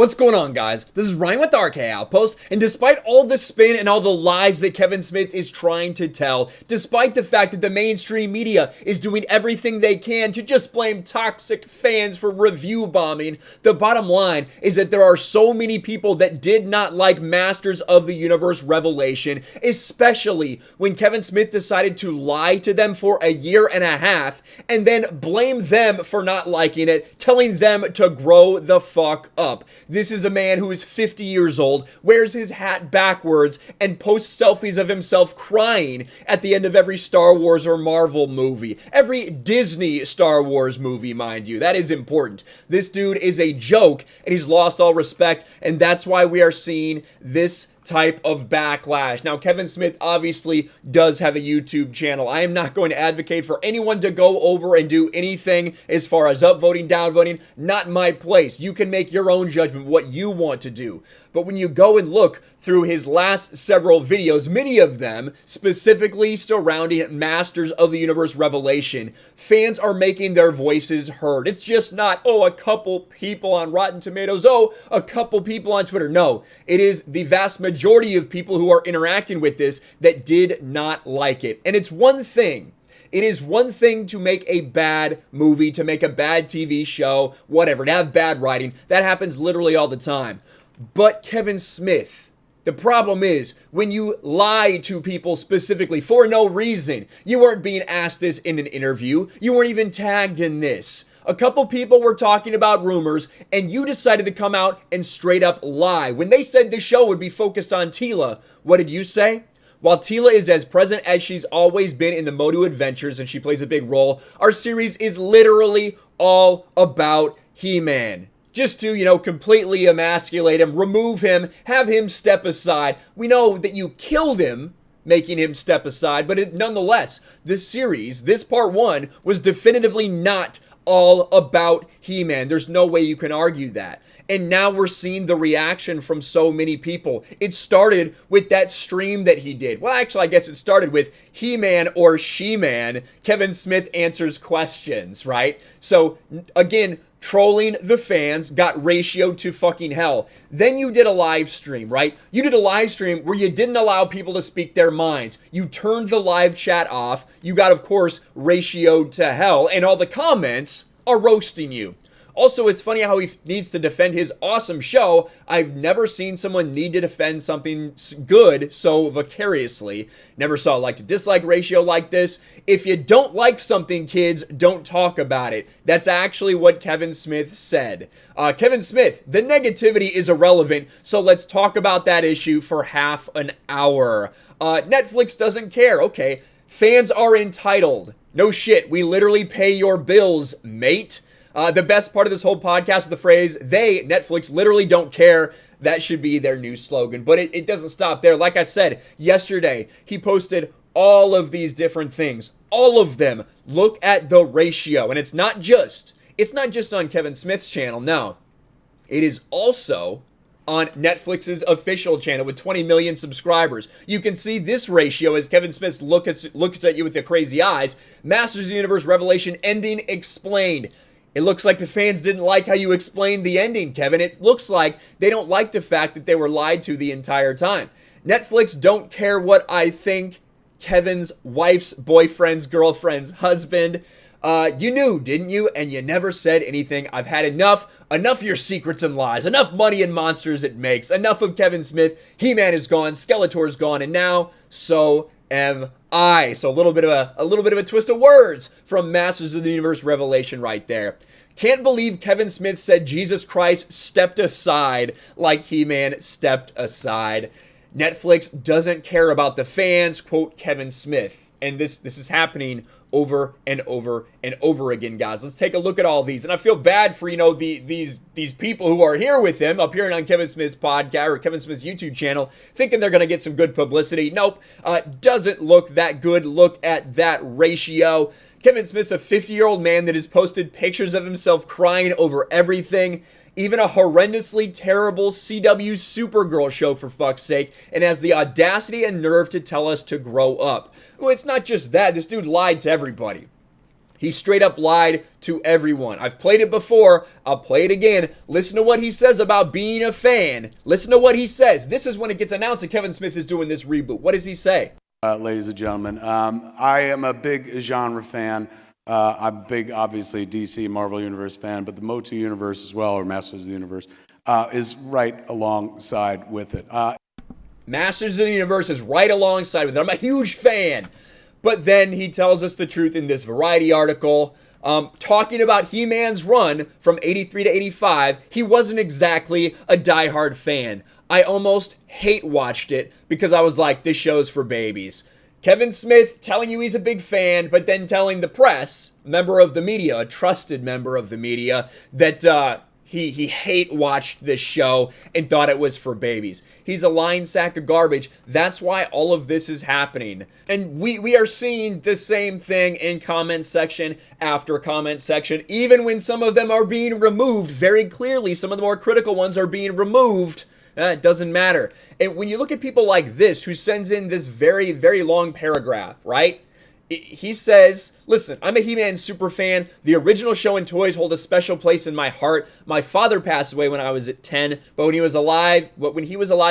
What's going on, guys? This is Ryan with the RK Outpost, and despite all the spin and all the lies that Kevin Smith is trying to tell, despite the fact that the mainstream media is doing everything they can to just blame toxic fans for review bombing, the bottom line is that there are so many people that did not like Masters of the Universe Revelation, especially when Kevin Smith decided to lie to them for a year and a half and then blame them for not liking it, telling them to grow the fuck up. This is a man who is 50 years old, wears his hat backwards, and posts selfies of himself crying at the end of every Star Wars or Marvel movie. Every Disney Star Wars movie, mind you. That is important. This dude is a joke, and he's lost all respect, and that's why we are seeing this type of backlash. Now, Kevin Smith obviously does have a YouTube channel. I am not going to advocate for anyone to go over and do anything as far as upvoting, downvoting. Not my place. You can make your own judgment what you want to do. But when you go and look through his last several videos, many of them specifically surrounding Masters of the Universe Revelation, fans are making their voices heard. It's just not, oh, a couple people on Rotten Tomatoes, oh, a couple people on Twitter. No, it is the vast majority of people who are interacting with this that did not like it. And it's one thing. It is one thing to make a bad movie, to make a bad TV show, whatever, to have bad writing. That happens literally all the time. But Kevin Smith, the problem is when you lie to people specifically for no reason. You weren't being asked this in an interview. You weren't even tagged in this. A couple people were talking about rumors, and you decided to come out and straight up lie. When they said the show would be focused on Teela, what did you say? While Teela is as present as she's always been in the Motu Adventures, and she plays a big role, our series is literally all about He-Man. Just to, completely emasculate him, remove him, have him step aside. We know that you killed him, making him step aside, but nonetheless, this series, this part one, was definitively not all about He-Man. There's no way you can argue that. And now we're seeing the reaction from so many people. It started with that stream that he did. Well, actually, I guess it started with He-Man or She-Man. Kevin Smith answers questions, right? So, again, trolling the fans got ratioed to fucking hell. Then you did a live stream, right? You did a live stream where you didn't allow people to speak their minds. You turned the live chat off. You got, of course, ratioed to hell, and all the comments are roasting you. Also, it's funny how he needs to defend his awesome show. I've never seen someone need to defend something good so vicariously. Never saw a like to dislike ratio like this. If you don't like something, kids, don't talk about it. That's actually what Kevin Smith said. Kevin Smith, the negativity is irrelevant, so let's talk about that issue for half an hour. Netflix doesn't care. Okay, fans are entitled. No shit, we literally pay your bills, mate. The best part of this whole podcast is the phrase, Netflix, literally don't care. That should be their new slogan. But it doesn't stop there. Like I said, yesterday, he posted all of these different things. All of them. Look at the ratio. And it's not just on Kevin Smith's channel, no. It is also on Netflix's official channel with 20 million subscribers. You can see this ratio as Kevin Smith looks at you with the crazy eyes. Masters of the Universe Revelation ending explained. It looks like the fans didn't like how you explained the ending, Kevin. It looks like they don't like the fact that they were lied to the entire time. Netflix don't care what I think. Kevin's wife's boyfriend's girlfriend's husband. You knew, didn't you? And you never said anything. I've had enough. Enough of your secrets and lies. Enough money and monsters it makes. Enough of Kevin Smith. He-Man is gone. Skeletor's gone. And now, so am I. So a little bit of a twist of words from Masters of the Universe Revelation right there. Can't believe Kevin Smith said Jesus Christ stepped aside like He-Man stepped aside. Netflix doesn't care about the fans, quote Kevin Smith. And this is happening over and over and over again, guys. Let's take a look at all these. And I feel bad for, these people who are here with him, appearing on Kevin Smith's podcast or Kevin Smith's YouTube channel, thinking they're going to get some good publicity. Nope. Doesn't look that good. Look at that ratio. Kevin Smith's a 50-year-old man that has posted pictures of himself crying over everything. Even a horrendously terrible CW Supergirl show, for fuck's sake, and has the audacity and nerve to tell us to grow up. Well, it's not just that. This dude lied to everybody. He straight up lied to everyone. I've played it before. I'll play it again. Listen to what he says about being a fan. Listen to what he says. This is when it gets announced that Kevin Smith is doing this reboot. What does he say? Ladies and gentlemen, I am a big genre fan. I'm a big, obviously, DC Marvel Universe fan, but the Motu Universe as well, or Masters of the Universe, is right alongside with it. Masters of the Universe is right alongside with it. I'm a huge fan. But then he tells us the truth in this Variety article, talking about He-Man's run from 83 to 85. He wasn't exactly a diehard fan. I almost hate watched it because I was like, this show's for babies. Kevin Smith telling you he's a big fan, but then telling the press, member of the media, a trusted member of the media, that he hate watched this show and thought it was for babies. He's a lying sack of garbage. That's why all of this is happening. And we are seeing the same thing in comment section after comment section, even when some of them are being removed very clearly. Some of the more critical ones are being removed. It doesn't matter. And when you look at people like this, who sends in this very, very long paragraph, right? He says, listen, I'm a He-Man super fan. The original show and toys hold a special place in my heart. My father passed away when I was at 10, but when he was alive,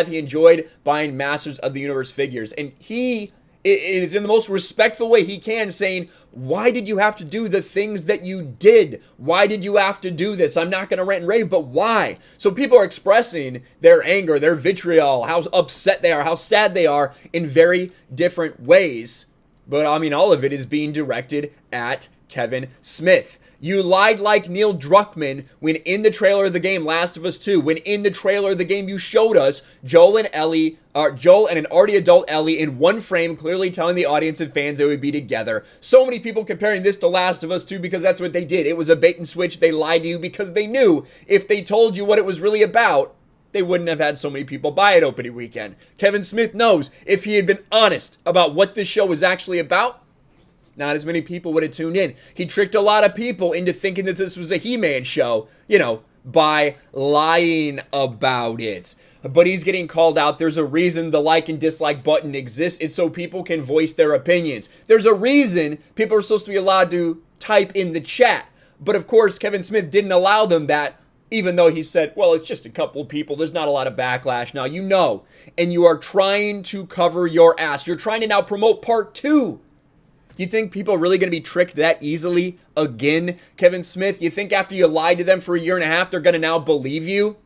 he enjoyed buying Masters of the Universe figures. And he is in the most respectful way he can saying, why did you have to do the things that you did? Why did you have to do this? I'm not going to rant and rave, but why? So people are expressing their anger, their vitriol, how upset they are, how sad they are in very different ways. But I mean, all of it is being directed at Kevin Smith. You lied like Neil Druckmann when in the trailer of the game Last of Us 2, when in the trailer of the game you showed us Joel and an already adult Ellie in one frame, clearly telling the audience and fans they would be together. So many people comparing this to Last of Us 2 because that's what they did. It was a bait and switch. They lied to you because they knew if they told you what it was really about, they wouldn't have had so many people buy it opening weekend. Kevin Smith knows if he had been honest about what this show was actually about, not as many people would have tuned in. He tricked a lot of people into thinking that this was a He-Man show, by lying about it. But he's getting called out. There's a reason the like and dislike button exists. It's so people can voice their opinions. There's a reason people are supposed to be allowed to type in the chat. But of course, Kevin Smith didn't allow them that, even though he said, well, it's just a couple people. There's not a lot of backlash. Now, and you are trying to cover your ass. You're trying to now promote part 2. You think people are really going to be tricked that easily again, Kevin Smith? You think after you lied to them for a year and a half, they're going to now believe you?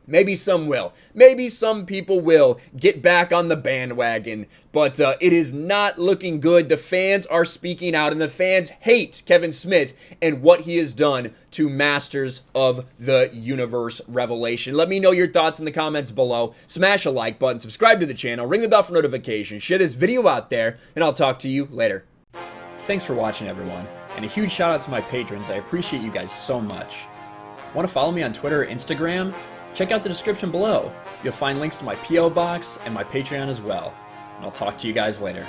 Maybe some will. Maybe some people will get back on the bandwagon. But it is not looking good. The fans are speaking out, and the fans hate Kevin Smith and what he has done to Masters of the Universe Revelation. Let me know your thoughts in the comments below. Smash a like button, subscribe to the channel, ring the bell for notifications, share this video out there, and I'll talk to you later. Thanks for watching, everyone, and a huge shout out to my patrons. I appreciate you guys so much. Want to follow me on Twitter or Instagram? Check out the description below. You'll find links to my P.O. box and my Patreon as well. And I'll talk to you guys later.